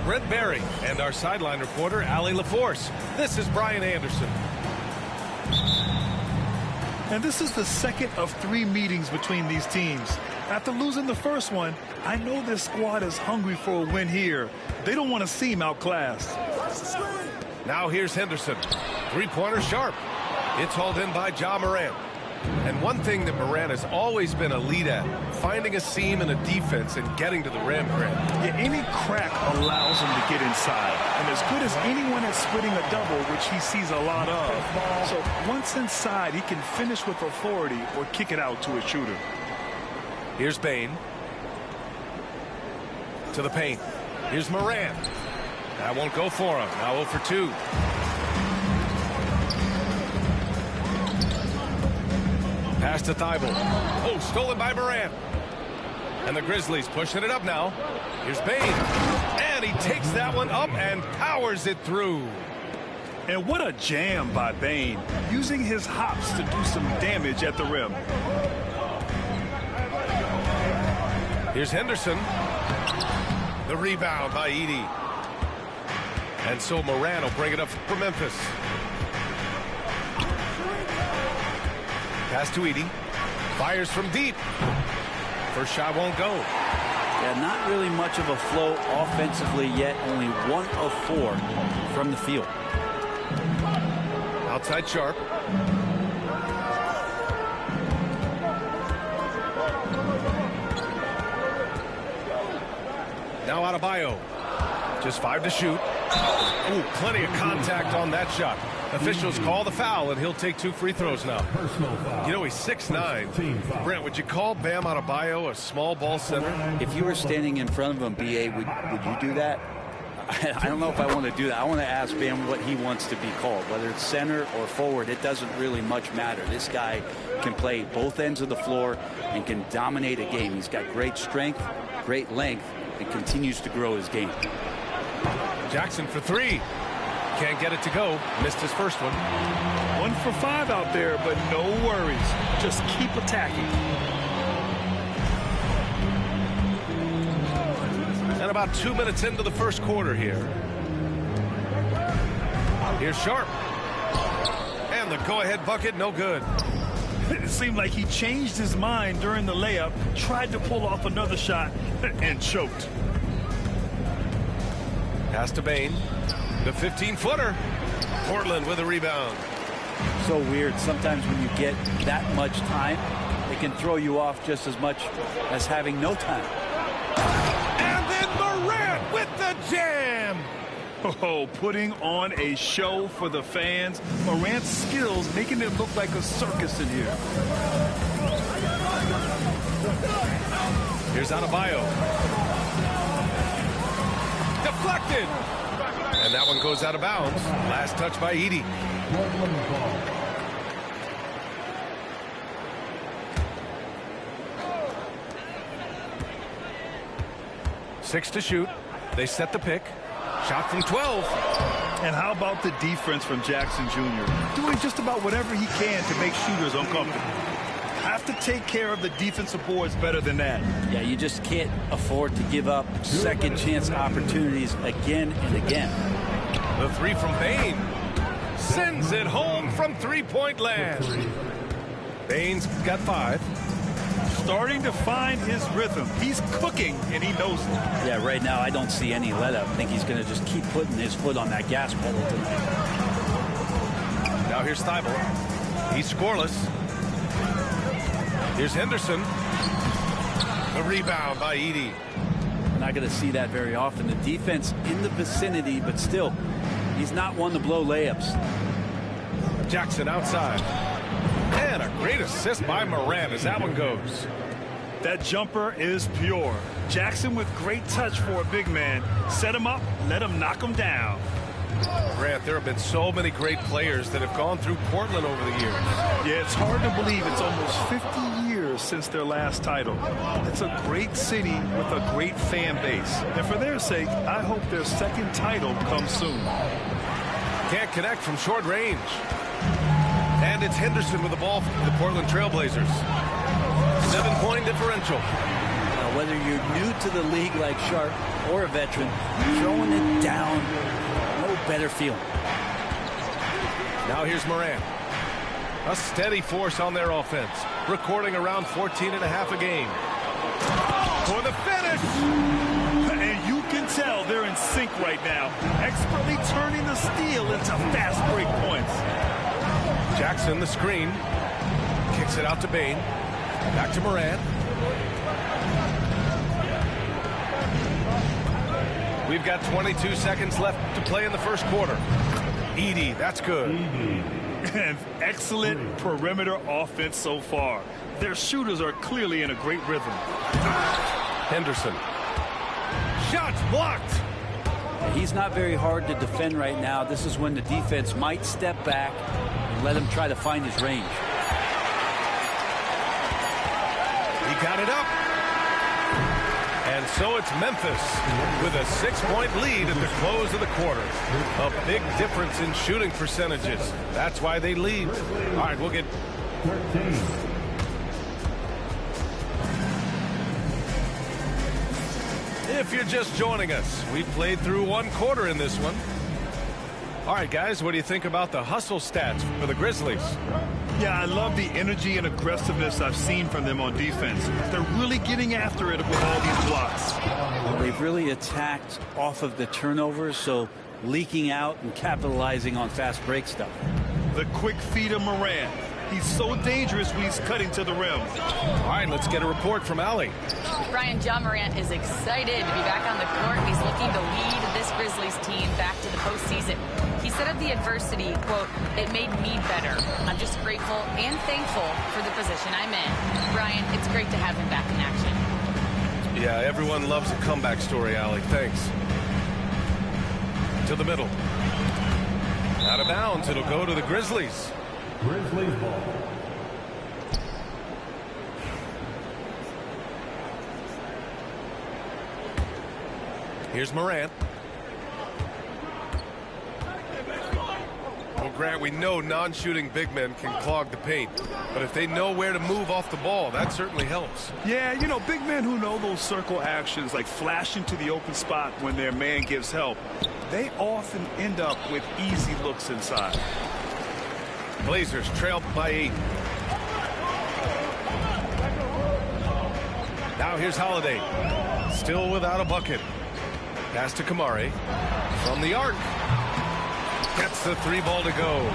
Brent Barry and our sideline reporter, Allie LaForce. This is Brian Anderson. And this is the second of 3 meetings between these teams. After losing the first one, I know this squad is hungry for a win here. They don't want to seem outclassed. Now here's Henderson. Three-pointer sharp. It's hauled in by Ja Morant. And one thing that Morant has always been elite at, finding a seam in a defense and getting to the rim, Grant. Yeah, any crack allows him to get inside. And as good as anyone at splitting a double, which he sees a lot of. So once inside, he can finish with authority or kick it out to a shooter. Here's Bane. To the paint. Here's Morant. That won't go for him. Now 0 for 2. Pass to Thibault. Oh, stolen by Morant. And the Grizzlies pushing it up now. Here's Bane. And he takes that one up and powers it through. And what a jam by Bane, using his hops to do some damage at the rim. Here's Henderson. The rebound by Edey. And so Morant will bring it up for Memphis. Pass to Edey. Fires from deep. First shot won't go. Yeah, not really much of a flow offensively yet. Only 1 of 4 from the field. Outside Sharp. Now Adebayo. Just 5 to shoot. Ooh, plenty of contact on that shot. Officials call the foul, and he'll take 2 free throws now. You know, he's 6'9". Brent, would you call Bam Adebayo a small ball center? If you were standing in front of him, B.A., would you do that? I don't know if I want to do that. I want to ask Bam what he wants to be called, whether it's center or forward. It doesn't really much matter. This guy can play both ends of the floor and can dominate a game. He's got great strength, great length, and continues to grow his game. Jackson for 3. Can't get it to go. Missed his first one. 1 for 5 out there, but no worries. Just keep attacking. And about 2 minutes into the first quarter here. Here's Sharp. And the go-ahead bucket, no good. It seemed like he changed his mind during the layup, tried to pull off another shot, and choked. Pass to Bane. The 15-footer. Portland with a rebound. So weird. Sometimes when you get that much time, it can throw you off just as much as having no time. And then Morant with the jam. Oh, putting on a show for the fans. Morant's skills making it look like a circus in here. Here's Adebayo. Deflected. And that one goes out of bounds. Last touch by Edey. 6 to shoot. They set the pick. Shot from 12. And how about the defense from Jackson Jr.? Doing just about whatever he can to make shooters uncomfortable. Have to take care of the defensive boards better than that. Yeah, you just can't afford to give up second chance opportunities again and again. The 3 from Bane. Sends it home from three-point land. Bane's got 5. Starting to find his rhythm. He's cooking, and he knows it. Yeah, right now I don't see any let up. I think he's going to just keep putting his foot on that gas pedal tonight. Now here's Thibault. He's scoreless. Here's Henderson. The rebound by Edey. We're not going to see that very often. The defense in the vicinity, but still, he's not one to blow layups. Jackson outside. And a great assist by Morant as that one goes. That jumper is pure. Jackson with great touch for a big man. Set him up, let him knock him down. Grant, there have been so many great players that have gone through Portland over the years. Yeah, it's hard to believe it's almost 50 years since their last title. It's a great city with a great fan base. And for their sake, I hope their second title comes soon. Can't connect from short range. And it's Henderson with the ball for the Portland Trailblazers. 7-point differential. Now Whether you're new to the league like Sharp or a veteran, throwing it down, no better feeling. Now here's Morant. A steady force on their offense, recording around 14.5 a game. For the finish! And you can tell they're in sync right now, expertly turning the steal into fast break points. Jackson, the screen. Kicks it out to Bane. Back to Morant. We've got 22 seconds left to play in the first quarter. Edey, that's good. And excellent perimeter offense so far. Their shooters are clearly in a great rhythm. Henderson. Shots blocked. He's not very hard to defend right now. This is when the defense might step back and let him try to find his range. He got it up. And so it's Memphis with a 6-point lead at the close of the quarter. A big difference in shooting percentages. That's why they lead. All right, we'll get... 13. If you're just joining us, we played through one quarter in this one. All right, guys, what do you think about the hustle stats for the Grizzlies? Yeah, I love the energy and aggressiveness I've seen from them on defense. They're really getting after it with all these blocks. Well, they've really attacked off of the turnovers, so leaking out and capitalizing on fast break stuff. The quick feed of Morant. He's so dangerous when he's cutting to the rim. All right, let's get a report from Allie. Brian, Ja Morant is excited to be back on the court. He's looking to lead this Grizzlies team back to the postseason. He said of the adversity, quote, "It made me better. I'm just grateful and thankful for the position I'm in." Brian, it's great to have him back in action. Yeah, everyone loves a comeback story, Allie. Thanks. To the middle. Out of bounds. It'll go to the Grizzlies. Grizzlies ball. Here's Morant. Well, Grant, we know non-shooting big men can clog the paint, but if they know where to move off the ball, that certainly helps. Yeah, you know, big men who know those circle actions, like flashing to the open spot when their man gives help, they often end up with easy looks inside. Blazers trail by 8. Now here's Holiday. Still without a bucket. Pass to Kamari. From the arc. Gets the 3 ball to go.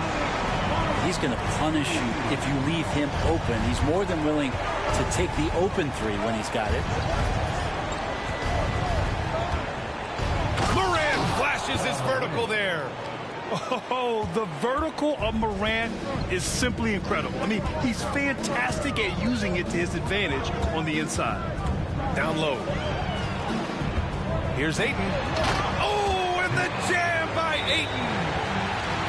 He's going to punish you if you leave him open. He's more than willing to take the open 3 when he's got it. Morant flashes his vertical there. Oh, the vertical of Morant is simply incredible. I mean, he's fantastic at using it to his advantage on the inside. Down low. Here's Ayton. Oh, and the jam by Ayton.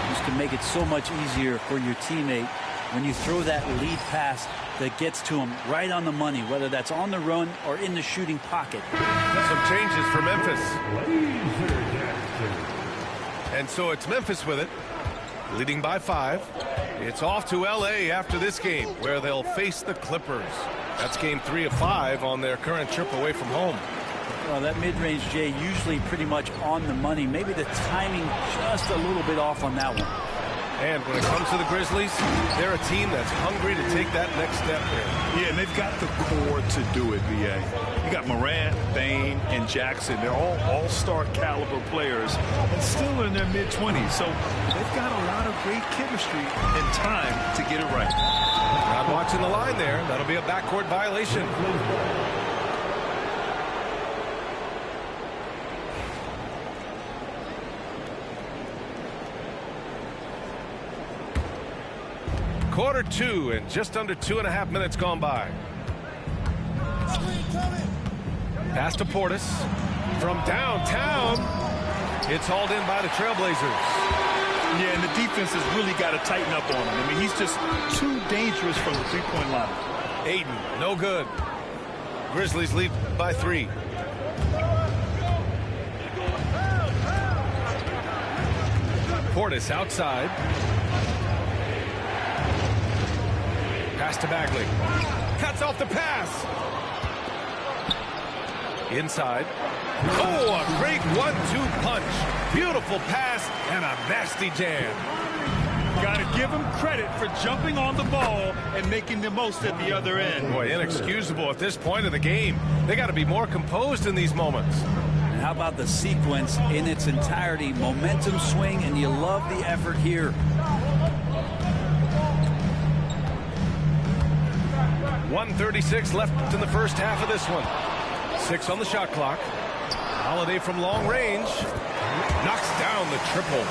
This can make it so much easier for your teammate when you throw that lead pass that gets to him right on the money, whether that's on the run or in the shooting pocket. Some changes for Memphis. And so it's Memphis with it, leading by 5. It's off to L.A. after this game, where they'll face the Clippers. That's game 3 of 5 on their current trip away from home. Well, that mid-range, Jay, usually pretty much on the money. Maybe the timing just a little bit off on that one. And when it comes to the Grizzlies, they're a team that's hungry to take that next step here. Yeah, and they've got the core to do it, VA. You got Morant, Bane, and Jackson. They're all all-star caliber players and still in their mid-20s. So they've got a lot of great chemistry and time to get it right. Not watching the line there. That'll be a backcourt violation. Quarter 2 and just under 2.5 minutes gone by. Pass to Portis from downtown. It's hauled in by the Trailblazers. Yeah, and the defense has really got to tighten up on him. I mean, he's just too dangerous from the three-point line. Ayton, no good. Grizzlies lead by 3. Portis outside. Pass to Bagley. Cuts off the pass. Inside. Oh, a great 1-2 punch. Beautiful pass and a nasty jam. Got to give him credit for jumping on the ball and making the most at the other end. Boy, inexcusable at this point of the game. They got to be more composed in these moments. And how about the sequence in its entirety? Momentum swing, and you love the effort here. .136 left in the first half of this one. 6 on the shot clock. Holiday from long range. Knocks down the triple.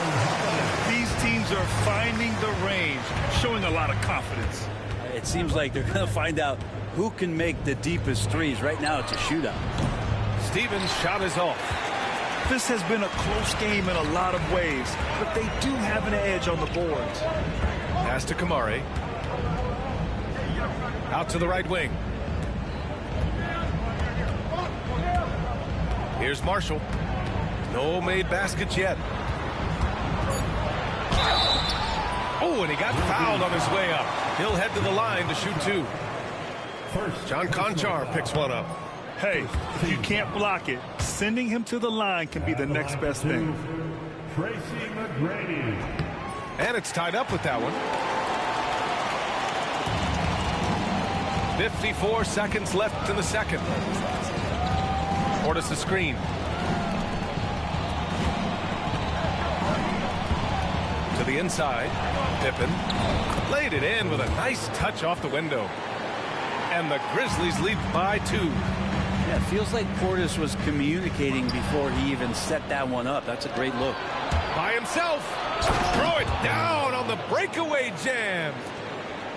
These teams are finding the range, showing a lot of confidence. It seems like they're going to find out who can make the deepest threes. Right now, it's a shootout. Stevens' shot is off. This has been a close game in a lot of ways, but they do have an edge on the boards. Pass to Kamari. Out to the right wing. Here's Marshall. No made baskets yet. Oh, and he got fouled on his way up. He'll head to the line to shoot 2. John Conchar picks one up. Hey, if you can't block it, sending him to the line can be the next best thing. Tracy McGrady. And it's tied up with that one. 54 seconds left in the second. Portis a screen. To the inside. Pippen laid it in with a nice touch off the window. And the Grizzlies lead by 2. Yeah, it feels like Portis was communicating before he even set that one up. That's a great look. By himself. Throw it down on the breakaway jam.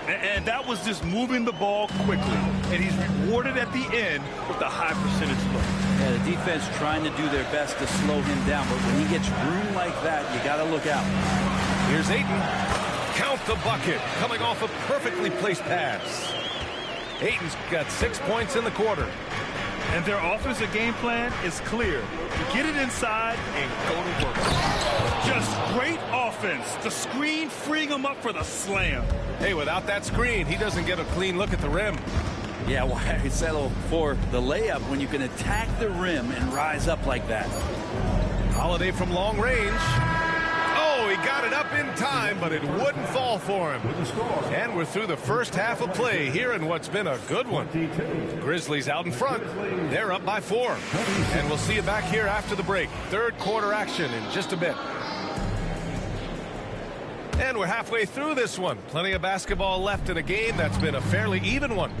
And that was just moving the ball quickly. And he's rewarded at the end with a high percentage look. Yeah, the defense trying to do their best to slow him down. But when he gets room like that, you got to look out. Here's Ayton. Count the bucket. Coming off a perfectly placed pass. Ayton's got 6 points in the quarter. And their offensive game plan is clear. Get it inside and go to work. Just great offense. The screen freeing him up for the slam. Hey, without that screen, he doesn't get a clean look at the rim. Yeah, why settle for the layup when you can attack the rim and rise up like that? Holiday from long range. Oh, he got it up in time, but it wouldn't fall for him. And we're through the first half of play here in what's been a good one. Grizzlies out in front. They're up by 4. And we'll see you back here after the break. Third quarter action in just a bit. And we're halfway through this one. Plenty of basketball left in a game that's been a fairly even one.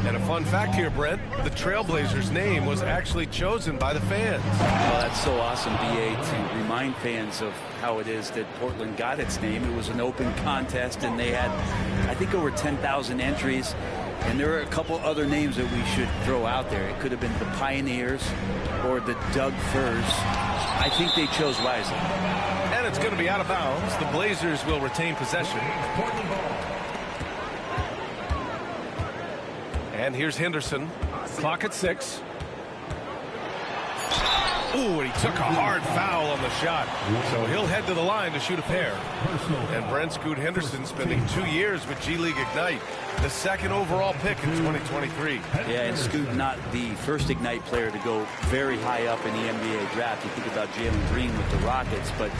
And a fun fact here, Brent, the Trailblazers' name was actually chosen by the fans. Well, that's so awesome, BA, to remind fans of how it is that Portland got its name. It was an open contest, and they had, I think, over 10,000 entries. And there are a couple other names that we should throw out there. It could have been the Pioneers or the Doug Furs. I think they chose wisely. And it's going to be out of bounds. The Blazers will retain possession. And here's Henderson. Clock at 6. Ooh, and he took a hard foul on the shot. So he'll head to the line to shoot a pair. And Brent Scoot Henderson spending 2 years with G League Ignite. The second overall pick in 2023. Yeah, and Scoot not the first Ignite player to go very high up in the NBA draft. You think about Jalen Green with the Rockets, but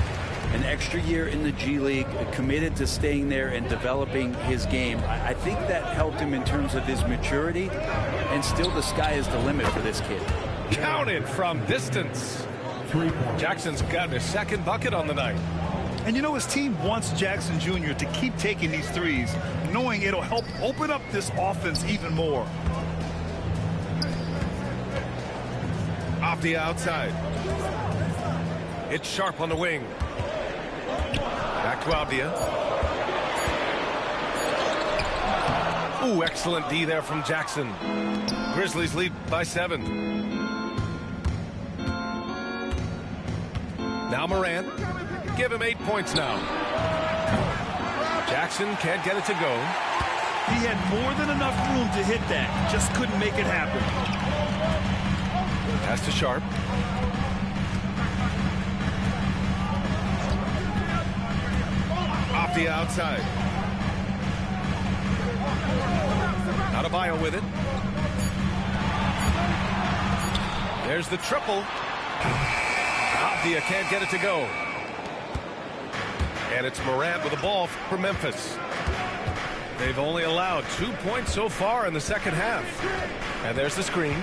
an extra year in the G League, committed to staying there and developing his game. I think that helped him in terms of his maturity, and still the sky is the limit for this kid. Counted from distance. Jackson's got his second bucket on the night. And you know, his team wants Jackson Jr. to keep taking these threes, knowing it'll help open up this offense even more. Off the outside. It's Sharp on the wing. Back to Avdia. Ooh, excellent D there from Jackson. Grizzlies lead by 7. Now Morant. Give him 8 points now. Jackson can't get it to go. He had more than enough room to hit that. Just couldn't make it happen. Pass to Sharp. Off the outside. Adebayo with it. There's the triple. Avdia can't get it to go. And it's Morant with the ball for Memphis. They've only allowed 2 points so far in the second half. And there's the screen.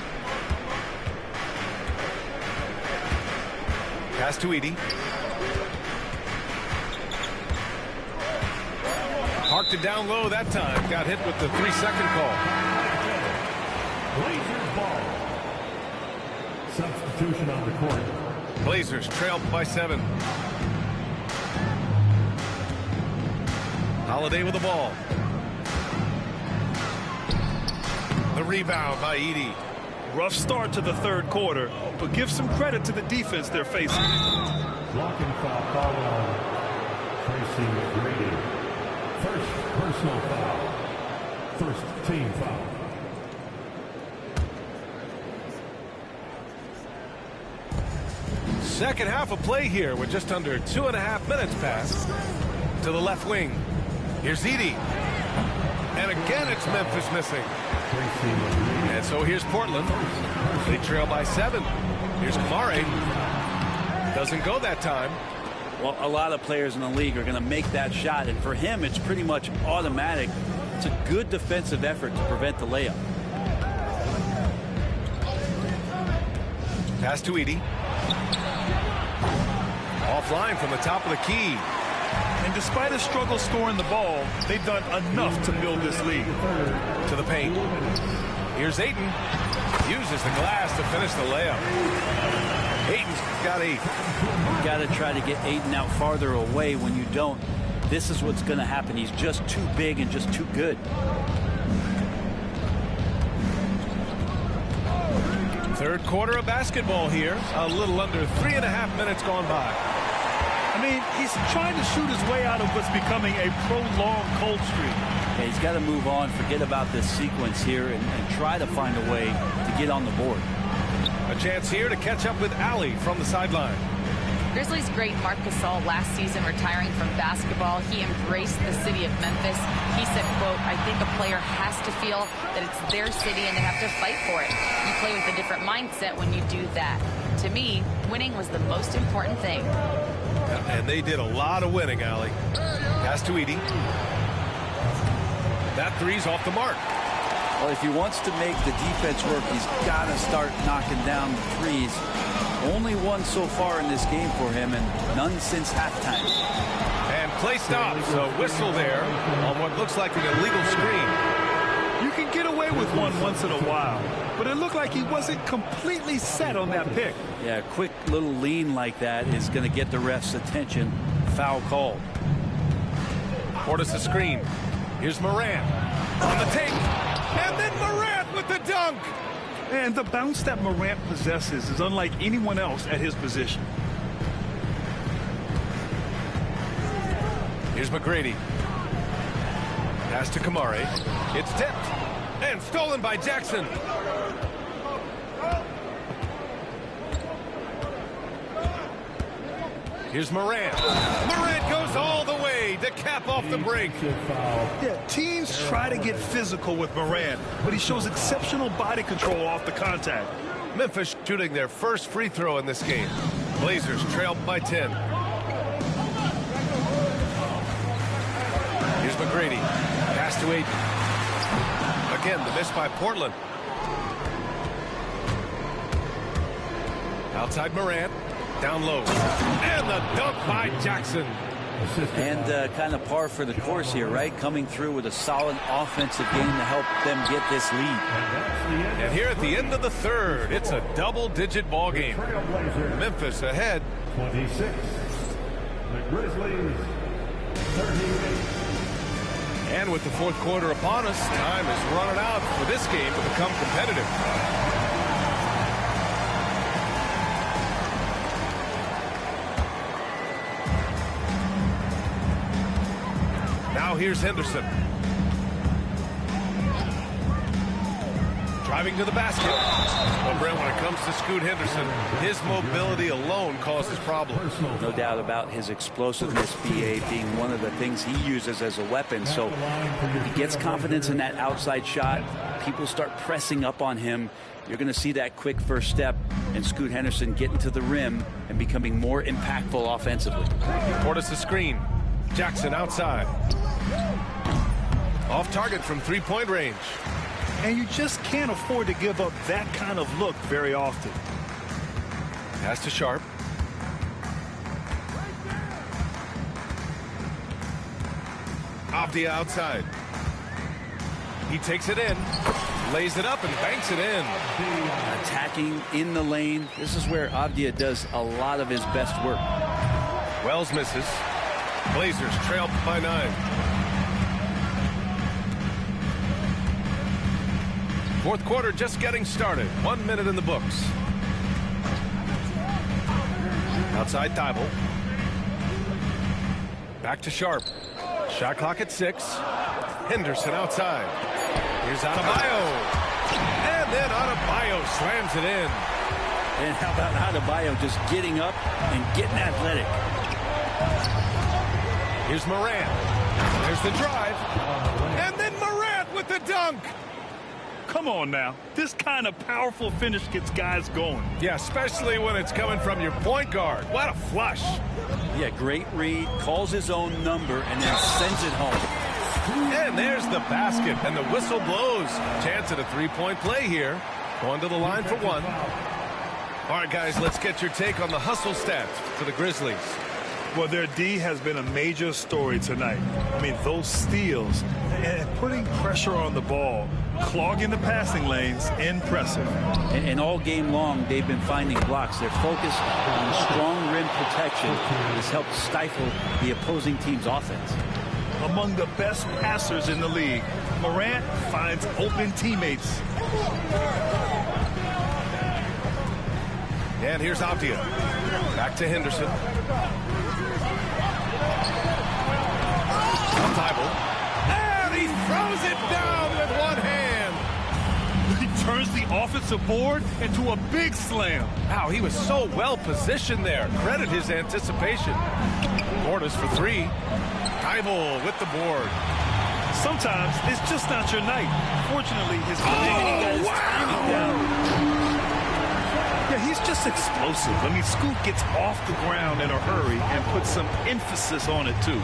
Pass to Edey. Parked it down low that time. Got hit with the 3-second call. Blazers ball. Substitution on the court. Blazers trailed by 7. Holiday with the ball. The rebound by Edey. Rough start to the third quarter, but give some credit to the defense they're facing. Blocking foul called on Tracy McGrady. First personal foul. First team foul. Second half of play here with just under 2.5 minutes passed. To the left wing. Here's Edey. And again it's Memphis missing. And so here's Portland. They trail by 7. Here's Kamari. Doesn't go that time. Well, a lot of players in the league are going to make that shot, and for him it's pretty much automatic. It's a good defensive effort to prevent the layup. Pass to Edey. Offline from the top of the key. And despite a struggle scoring the ball, they've done enough to build this lead. To the paint. Here's Ayton. Uses the glass to finish the layup. Ayton's got 8. You got to try to get Ayton out farther away. When you don't, this is what's going to happen. He's just too big and just too good. Third quarter of basketball here. A little under 3.5 minutes gone by. I mean, he's trying to shoot his way out of what's becoming a prolonged cold streak. Yeah, he's got to move on, forget about this sequence here, and try to find a way to get on the board. A chance here to catch up with Allie from the sideline. Grizzlies great Marc Gasol last season retiring from basketball. He embraced the city of Memphis. He said, quote, "I think a player has to feel that it's their city and they have to fight for it. You play with a different mindset when you do that. To me, winning was the most important thing." And they did a lot of winning, Allie. Pass to Edey. That three's off the mark. Well, if he wants to make the defense work, he's got to start knocking down the threes. Only one so far in this game for him, and none since halftime. And play stops. A whistle there on what looks like an illegal screen. You can get away with one once in a while, but it looked like he wasn't completely set on that pick. Yeah, a quick little lean like that is going to get the ref's attention. Foul called. Portis a screen. Here's Morant on the take. And then Morant with the dunk. And the bounce that Morant possesses is unlike anyone else at his position. Here's McGrady. Pass to Kamari. It's tipped and stolen by Jackson. Here's Morant. Morant goes all the way to cap off the break. Yeah, teams try to get physical with Morant, but he shows exceptional body control off the contact. Memphis shooting their first free throw in this game. Blazers trailed by 10. Here's McGrady. Pass to Ayton. Again, the miss by Portland. Outside Morant. Down low. And the dunk by Jackson. And kind of par for the course here, right? Coming through with a solid offensive game to help them get this lead. And here at the end of the third, it's a double-digit ball game. Memphis ahead. 26. The Grizzlies 38. And with the fourth quarter upon us, time is running out for this game to become competitive. Now here's Henderson. Driving to the basket. Well, Brent, when it comes to Scoot Henderson, his mobility alone causes problems. No doubt about his explosiveness, BA, being one of the things he uses as a weapon. So he gets confidence in that outside shot. People start pressing up on him. You're going to see that quick first step and Scoot Henderson getting to the rim and becoming more impactful offensively. Portis the screen. Jackson outside. Off target from three-point range. And you just can't afford to give up that kind of look very often. Pass to Sharp. Avdia outside. He takes it in, lays it up, and banks it in. Attacking in the lane. This is where Avdia does a lot of his best work. Wells misses. Blazers trail by 9. Fourth quarter just getting started. 1 minute in the books. Outside Thibault. Back to Sharp. Shot clock at 6. Henderson outside. Here's Adebayo. And then Adebayo slams it in. And how about Adebayo just getting up and getting athletic? Here's Morant. There's the drive. And then Morant with the dunk. Come on now. This kind of powerful finish gets guys going. Yeah, especially when it's coming from your point guard. What a flush. Yeah, great read. Calls his own number and then sends it home. And there's the basket, and the whistle blows. Chance at a three-point play here. Going to the line for 1. All right, guys, let's get your take on the hustle stats for the Grizzlies. Well, their D has been a major story tonight. I mean, those steals and putting pressure on the ball, clogging the passing lanes, impressive. And all game long, they've been finding blocks. Their focus on strong rim protection has helped stifle the opposing team's offense. Among the best passers in the league, Morant finds open teammates. And here's Avdia. Back to Henderson. Thibault. And he throws it down with one hand. He turns the offensive board into a big slam. Wow, he was so well positioned there. Credit his anticipation. Portis for 3. Thibault with the board. Sometimes it's just not your night. Fortunately, his timing down. Yeah, he's just explosive. I mean, Scoot gets off the ground in a hurry and puts some emphasis on it, too.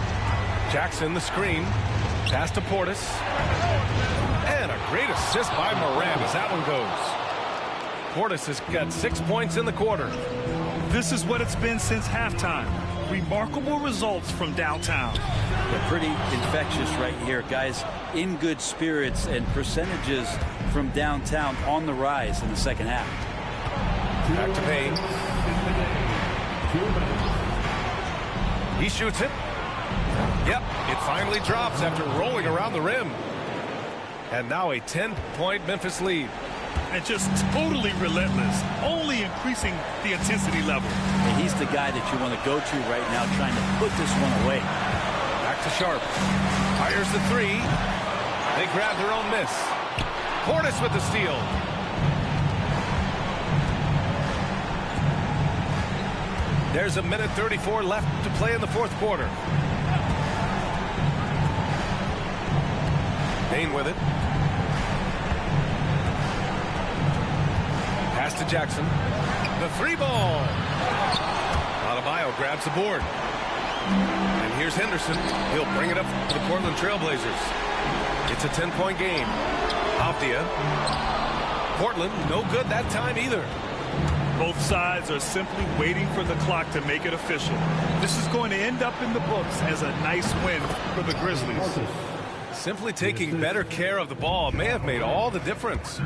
Jackson, the screen. Pass to Portis. And a great assist by Morant as that one goes. Portis has got 6 points in the quarter. This is what it's been since halftime. Remarkable results from downtown. They're pretty infectious right here, guys. In good spirits and percentages from downtown on the rise in the second half. Back to Payne. He shoots it. Yep, it finally drops after rolling around the rim. And now a 10-point Memphis lead. And just totally relentless, only increasing the intensity level. And he's the guy that you want to go to right now, trying to put this one away. Back to Sharp. Fires the 3. They grab their own miss. Portis with the steal. There's a minute 34 left to play in the fourth quarter. Payne with it. Pass to Jackson. The 3 ball. Adebayo grabs the board. And here's Henderson. He'll bring it up to the Portland Trailblazers. It's a 10-point game. Avdia. Portland, no good that time either. Both sides are simply waiting for the clock to make it official. This is going to end up in the books as a nice win for the Grizzlies. Simply taking better care of the ball may have made all the difference.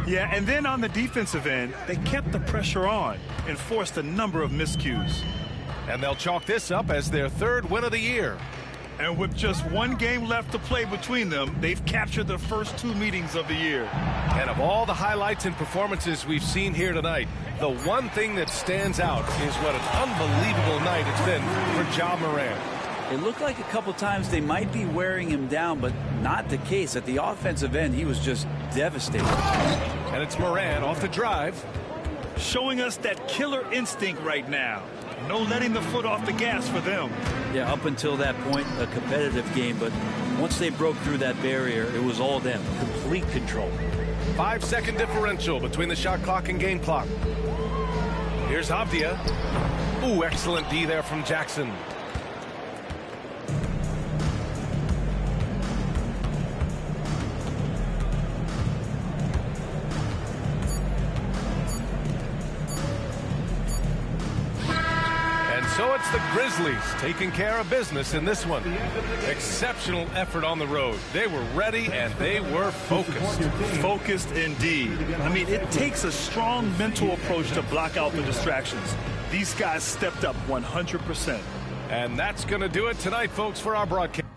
Yeah, and then on the defensive end, they kept the pressure on and forced a number of miscues. And they'll chalk this up as their 3rd win of the year. And with just 1 game left to play between them, they've captured the first 2 meetings of the year. And of all the highlights and performances we've seen here tonight, the one thing that stands out is what an unbelievable night it's been for Ja Morant. It looked like a couple times they might be wearing him down, but not the case. At the offensive end, he was just devastating. And it's Morant off the drive. Showing us that killer instinct right now. No letting the foot off the gas for them. Yeah, up until that point, a competitive game, but once they broke through that barrier, it was all them. Complete control. 5-second differential between the shot clock and game clock. Here's Avdia. Ooh, excellent D there from Jackson. So it's the Grizzlies taking care of business in this one. Exceptional effort on the road. They were ready and they were focused. Focused indeed. I mean, it takes a strong mental approach to block out the distractions. These guys stepped up 100%. And that's going to do it tonight, folks, for our broadcast.